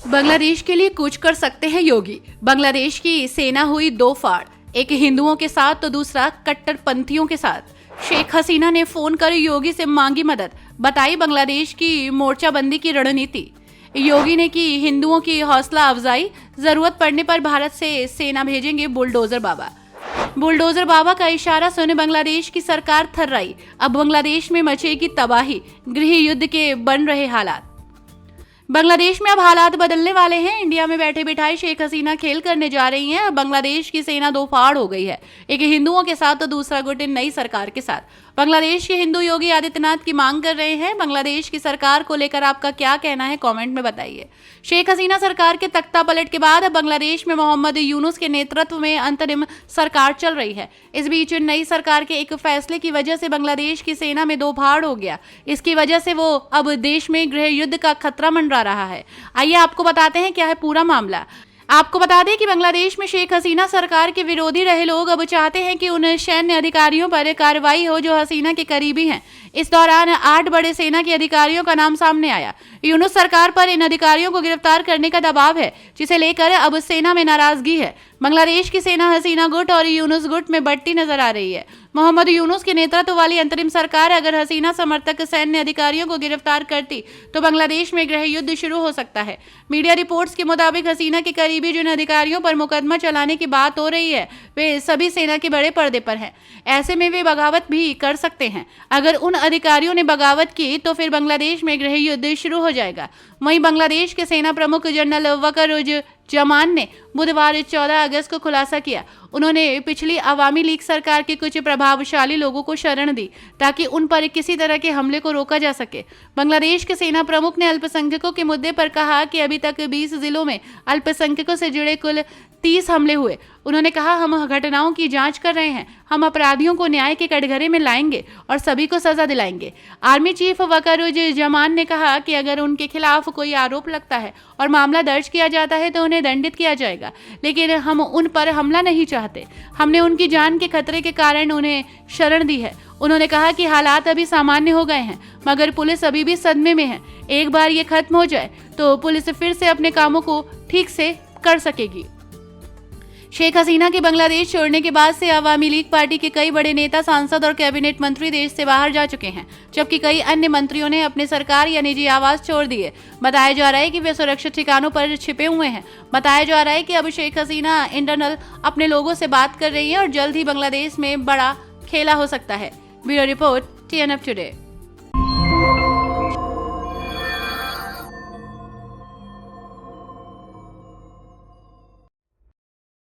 बांग्लादेश के लिए कूच कर सकते हैं योगी। बांग्लादेश की सेना हुई दो फाड़, एक हिंदुओं के साथ तो दूसरा कट्टरपंथियों के साथ। शेख हसीना ने फोन कर योगी से मांगी मदद, बताई बांग्लादेश की मोर्चाबंदी की रणनीति। योगी ने की हिंदुओं की हौसला अफजाई, जरूरत पड़ने पर भारत से सेना भेजेंगे बुलडोजर बाबा। बुलडोजर बाबा का इशारा सुने बांग्लादेश की सरकार थर्राई। अब बांग्लादेश में मचेगी तबाही, गृह युद्ध के बन रहे हालात। बांग्लादेश में अब हालात बदलने वाले हैं। इंडिया में बैठे बिठाए शेख हसीना खेल करने जा रही हैं। बांग्लादेश की सेना दो फाड़ हो गई है, एक हिंदुओं के साथ तो दूसरा गुट नई सरकार के साथ। बांग्लादेश के हिंदू योगी आदित्यनाथ की मांग कर रहे हैं। बांग्लादेश की सरकार को लेकर आपका क्या कहना है, कमेंट में बताइए। शेख हसीना सरकार के तख्ता पलट के बाद अब बांग्लादेश में मोहम्मद यूनुस के नेतृत्व में अंतरिम सरकार चल रही है। इस बीच नई सरकार के एक फैसले की वजह से बांग्लादेश की सेना में दो फाड़ हो गया। इसकी वजह से वो अब देश में गृह युद्ध का खतरा मंडरा रहा है। आइए आपको बताते हैं क्या है पूरा मामला। आपको बता दें कि बांग्लादेश में शेख हसीना सरकार के विरोधी रहे लोग अब चाहते हैं कि उन सैन्य अधिकारियों पर कार्रवाई हो जो हसीना के करीबी हैं। इस दौरान 8 बड़े सेना के अधिकारियों का नाम सामने आया। यूनुस सरकार पर इन अधिकारियों को गिरफ्तार करने का दबाव है, जिसे लेकर अब सेना में नाराजगी है। बांग्लादेश की सेना हसीना गुट और यूनुस गुट में बढ़ती नजर आ रही है। मोहम्मद यूनुस के नेतृत्व वाली अंतरिम सरकार अगर हसीना समर्थक सैन्य अधिकारियों को गिरफ्तार करती तो बांग्लादेश में गृह युद्ध शुरू हो सकता है। मीडिया रिपोर्ट्स के मुताबिक हसीना के करीबी जिन अधिकारियों पर मुकदमा चलाने की बात हो रही है वे सभी सेना के बड़े पर्दे पर हैं। ऐसे में वे बगावत भी कर सकते हैं। अगर उन अधिकारियों ने बगावत की तो फिर बांग्लादेश में गृह युद्ध शुरू हो जाएगा। वहीं बांग्लादेश के सेना प्रमुख जनरल वकरुज्जमान ने बुधवार 14 अगस्त को खुलासा किया। उन्होंने पिछली अवामी लीग सरकार के कुछ प्रभावशाली लोगों को शरण दी ताकि उन पर किसी तरह के हमले को रोका जा सके। बांग्लादेश के सेना प्रमुख ने अल्पसंख्यकों के मुद्दे पर कहा कि अभी तक 20 जिलों में अल्पसंख्यकों से जुड़े कुल 30 हमले हुए। उन्होंने कहा, हम घटनाओं की जांच कर रहे हैं, हम अपराधियों को न्याय के कटघरे में लाएंगे और सभी को सजा दिलाएंगे। आर्मी चीफ वकरुज्जमान ने कहा कि अगर उनके खिलाफ कोई आरोप लगता है और मामला दर्ज किया जाता है तो उन्हें दंडित किया जाएगा, लेकिन हम उन पर हमला नहीं चाहते। हमने उनकी जान के खतरे के कारण उन्हें शरण दी है। उन्होंने कहा कि हालात अभी सामान्य हो गए हैं, मगर पुलिस अभी भी सदमे में है। एक बार ये खत्म हो जाए तो पुलिस फिर से अपने कामों को ठीक से कर सकेगी। शेख हसीना के बांग्लादेश छोड़ने के बाद से अवामी लीग पार्टी के कई बड़े नेता, सांसद और कैबिनेट मंत्री देश से बाहर जा चुके हैं, जबकि कई अन्य मंत्रियों ने अपने सरकार या निजी आवास छोड़ दिए। बताया जा रहा है कि वे सुरक्षित ठिकानों पर छिपे हुए हैं। बताया जा रहा है कि अब शेख हसीना इंटरनल अपने लोगों से बात कर रही है और जल्द ही बांग्लादेश में बड़ा खेला हो सकता है। Bureau report, TNF today.